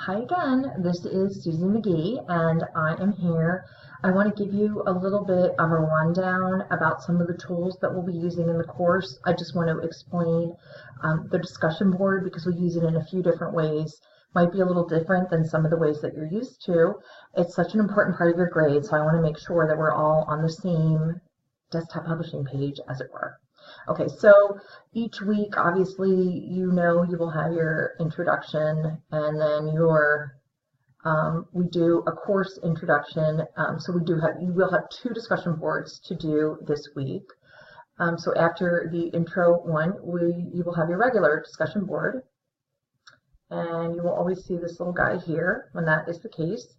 Hi again, this is Susie McGee and I am here. I want to give you a little bit of a rundown about some of the tools that we'll be using in the course. I just want to explain the discussion board because we use it in a few different ways. Might be a little different than some of the ways that you're used to. It's such an important part of your grade, so I want to make sure that we're all on the same desktop publishing page, as it were. Okay, so each week, obviously, you will have your introduction and then we do a course introduction. So you will have two discussion boards to do this week. So after the intro one, you will have your regular discussion board. And you will always see this little guy here when that is the case.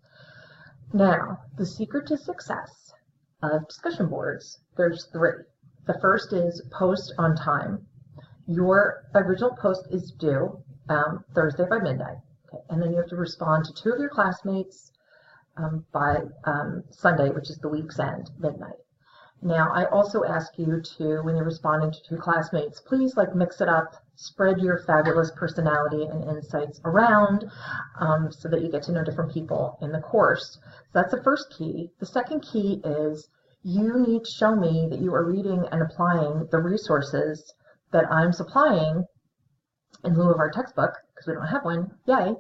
Now, the secret to success of discussion boards, there's three. The first is post on time. Your original post is due Thursday by midnight. Okay. And then you have to respond to two of your classmates by Sunday, which is the week's end, midnight. Now, I also ask you to, when you're responding to two classmates, please mix it up, spread your fabulous personality and insights around so that you get to know different people in the course. So that's the first key. The second key is you need to show me that you are reading and applying the resources that I'm supplying in lieu of our textbook, because we don't have one, yay.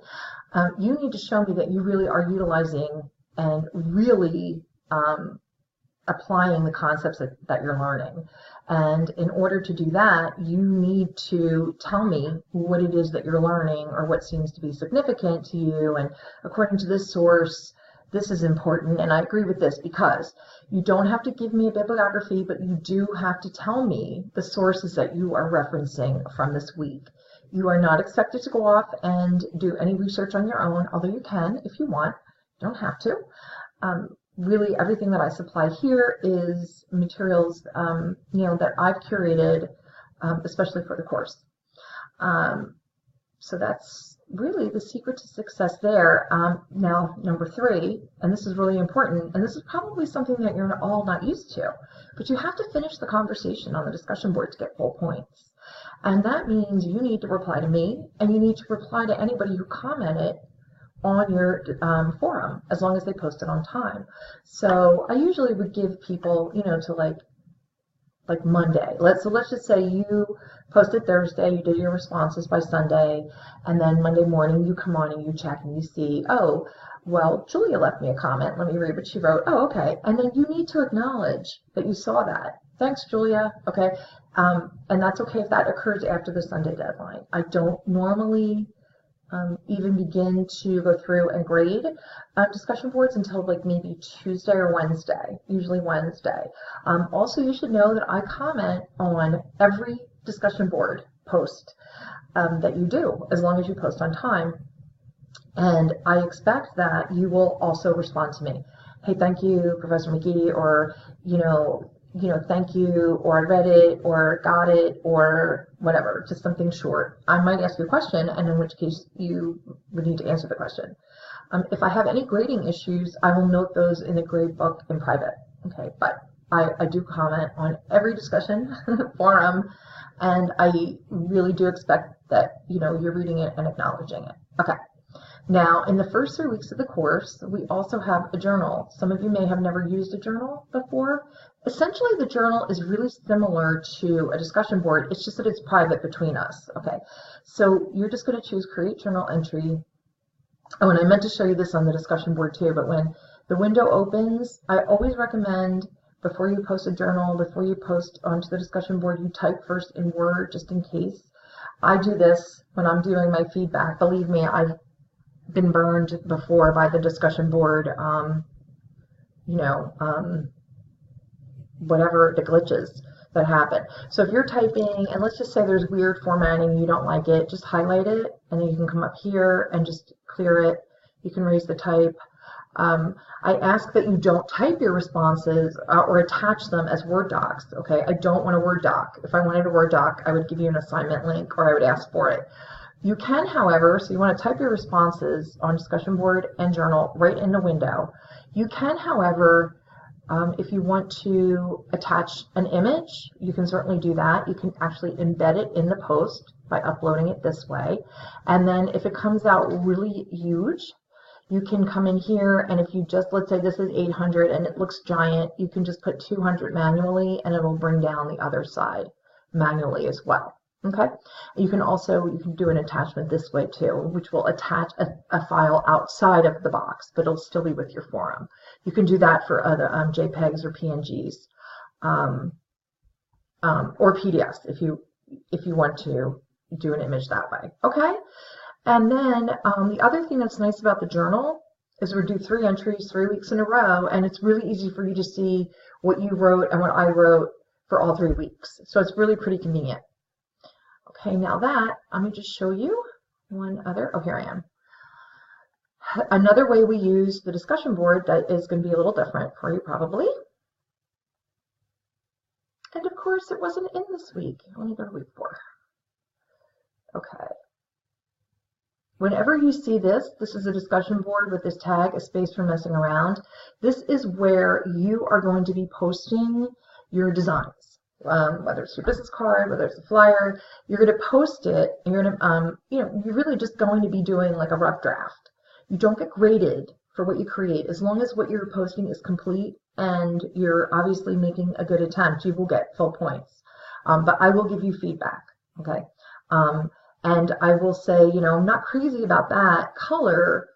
You need to show me that you really are utilizing and really applying the concepts that you're learning. And in order to do that, you need to tell me what it is that you're learning or what seems to be significant to you. And according to this source, this is important, and I agree with this, because you don't have to give me a bibliography, but you do have to tell me the sources that you are referencing from this week. You are not expected to go off and do any research on your own, although you can if you want. You don't have to. Really, everything that I supply here is materials that I've curated, especially for the course. So that's really the secret to success there. Now, number three, and this is really important, and this is probably something that you're all not used to, but you have to finish the conversation on the discussion board to get full points. And that means you need to reply to me, and you need to reply to anybody who commented on your forum, as long as they post it on time. So I usually would give people, to like Monday. Let's just say you posted Thursday, you did your responses by Sunday, and then Monday morning you come on and you check and you see, oh, well, Julia left me a comment. Let me read what she wrote. Oh, okay. And then you need to acknowledge that you saw that. Thanks, Julia. Okay. And that's okay if that occurs after the Sunday deadline. I don't normally even begin to go through and grade discussion boards until maybe Tuesday or Wednesday, usually Wednesday. Also, you should know that I comment on every discussion board post that you do, as long as you post on time. And I expect that you will also respond to me. Hey, thank you, Professor McGee, or, thank you, or I read it, or got it, or whatever, just something short. I might ask you a question, and in which case you would need to answer the question. If I have any grading issues, I will note those in the grade book in private. Okay, but I do comment on every discussion forum, and I really do expect that you're reading it and acknowledging it. Okay. Now, in the first 3 weeks of the course, we also have a journal. Some of you may have never used a journal before. Essentially, the journal is really similar to a discussion board. It's just that it's private between us. Okay, so you're just going to choose Create Journal Entry. Oh, and I meant to show you this on the discussion board too, but when the window opens, I always recommend before you post a journal, before you post onto the discussion board, you type first in Word just in case. I do this when I'm doing my feedback. Believe me, I've been burned before by the discussion board, whatever the glitches that happen. So if you're typing, and let's just say there's weird formatting, you don't like it, just highlight it, and then you can come up here and just clear it. You can raise the type. I ask that you don't type your responses or attach them as Word docs, okay? I don't want a Word doc. If I wanted a Word doc, I would give you an assignment link or I would ask for it. You can, however, so you want to type your responses on discussion board and journal right in the window. You can, however, If you want to attach an image, you can certainly do that. You can actually embed it in the post by uploading it this way. And then if it comes out really huge, you can come in here, and if you just, let's say this is 800 and it looks giant, you can just put 200 manually and it'll bring down the other side manually as well. Okay, you can do an attachment this way too, which will attach a file outside of the box, but it'll still be with your forum. You can do that for other JPEGs or PNGs, or PDFs if you want to do an image that way. Okay, and then the other thing that's nice about the journal is we do 3 entries 3 weeks in a row, and it's really easy for you to see what you wrote and what I wrote for all 3 weeks. So it's really pretty convenient. Okay, now that, let me just show you one other. Oh, here I am. Another way we use the discussion board that is going to be a little different for you probably. And of course, it wasn't in this week. Let me go to week 4. Okay. Whenever you see this, this is a discussion board with this tag, a space for messing around. This is where you are going to be posting your designs. Whether it's your business card, whether it's a flyer, you're going to post it, and you're going to, you're really just going to be doing like a rough draft. You don't get graded for what you create. As long as what you're posting is complete and you're obviously making a good attempt, you will get full points. But I will give you feedback, okay? And I will say, I'm not crazy about that color.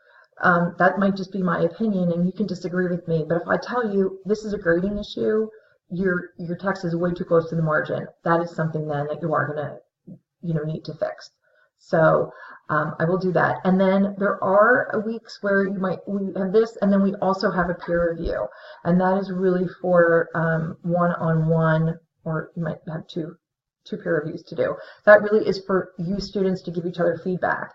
That might just be my opinion, and you can disagree with me. But if I tell you this is a grading issue, your text is way too close to the margin, that is something then that you are going to need to fix. So I will do that. And then there are weeks where we have this, and then we also have a peer review, and that is really for one-on-one, or you might have two peer reviews to do. That really is for you students to give each other feedback.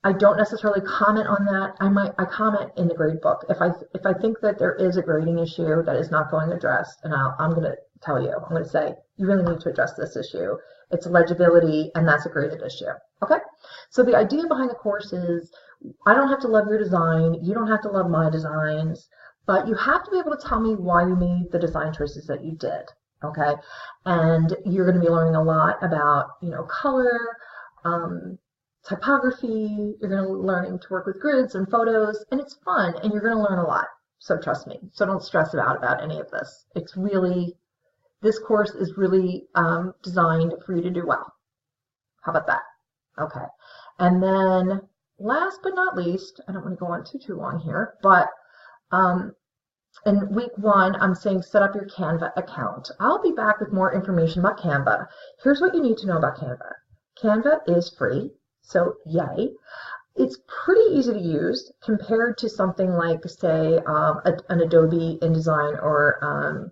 I don't necessarily comment on that. I comment in the grade book. If I think that there is a grading issue that is not going addressed, and I'm going to tell you, I'm going to say, you really need to address this issue. It's legibility, and that's a graded issue. Okay? So the idea behind the course is, I don't have to love your design, you don't have to love my designs, but you have to be able to tell me why you made the design choices that you did. Okay? And you're going to be learning a lot about, color, typography. You're going to be learning to work with grids and photos, and it's fun, and you're going to learn a lot. So trust me. So don't stress about any of this. This course is really designed for you to do well. How about that? Okay. And then last but not least, I don't want to go on too long here, but in week 1, I'm saying set up your Canva account. I'll be back with more information about Canva. Here's what you need to know about Canva. Canva is free. So yay. It's pretty easy to use compared to something like, say, an Adobe InDesign or,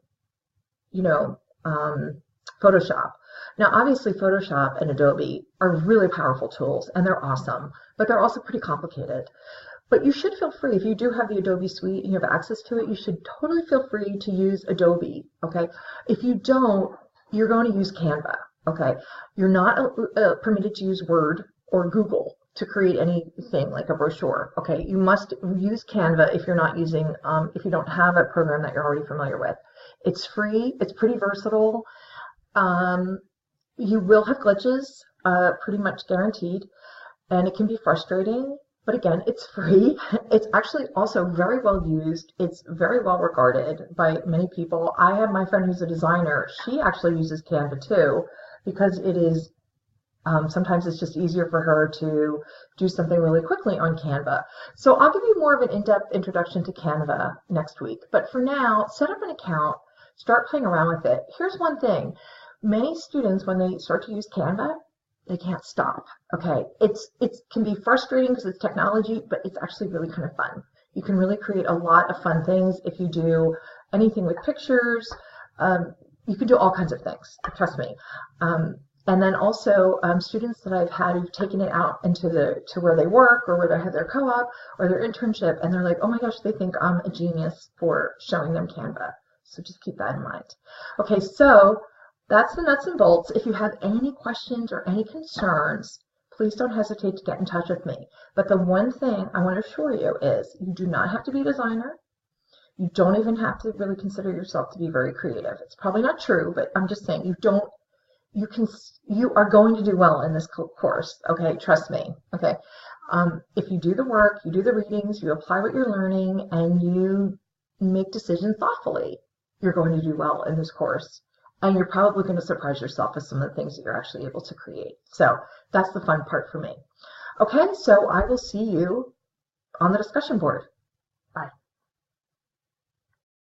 Photoshop. Now, obviously, Photoshop and Adobe are really powerful tools, and they're awesome, but they're also pretty complicated. But you should feel free. If you do have the Adobe suite and you have access to it, you should totally feel free to use Adobe, okay? If you don't, you're going to use Canva, okay? You're not permitted to use Word or Google to create anything like a brochure. Okay, you must use Canva if you're not using, if you don't have a program that you're already familiar with. It's free, it's pretty versatile. You will have glitches, pretty much guaranteed, and it can be frustrating, but again, it's free. It's actually also very well used. It's very well regarded by many people. I have my friend who's a designer. She actually uses Canva too, because it is sometimes it's just easier for her to do something really quickly on Canva. So I'll give you more of an in-depth introduction to Canva next week. But for now, set up an account, start playing around with it. Here's one thing. Many students, when they start to use Canva, they can't stop. Okay, it can be frustrating because it's technology, but it's actually really kind of fun. You can really create a lot of fun things if you do anything with pictures. You can do all kinds of things, trust me. And then also students that I've had who've taken it out into to where they work or where they have their co-op or their internship, and they're like, oh my gosh, they think I'm a genius for showing them Canva. So just keep that in mind. Okay, so that's the nuts and bolts. If you have any questions or any concerns, please don't hesitate to get in touch with me. But the one thing I want to assure you is you do not have to be a designer. You don't even have to really consider yourself to be very creative. It's probably not true, but I'm just saying you are going to do well in this course, okay? Trust me, okay? If you do the work, you do the readings, you apply what you're learning, and you make decisions thoughtfully, you're going to do well in this course. And you're probably going to surprise yourself with some of the things that you're actually able to create. So that's the fun part for me. Okay, so I will see you on the discussion board.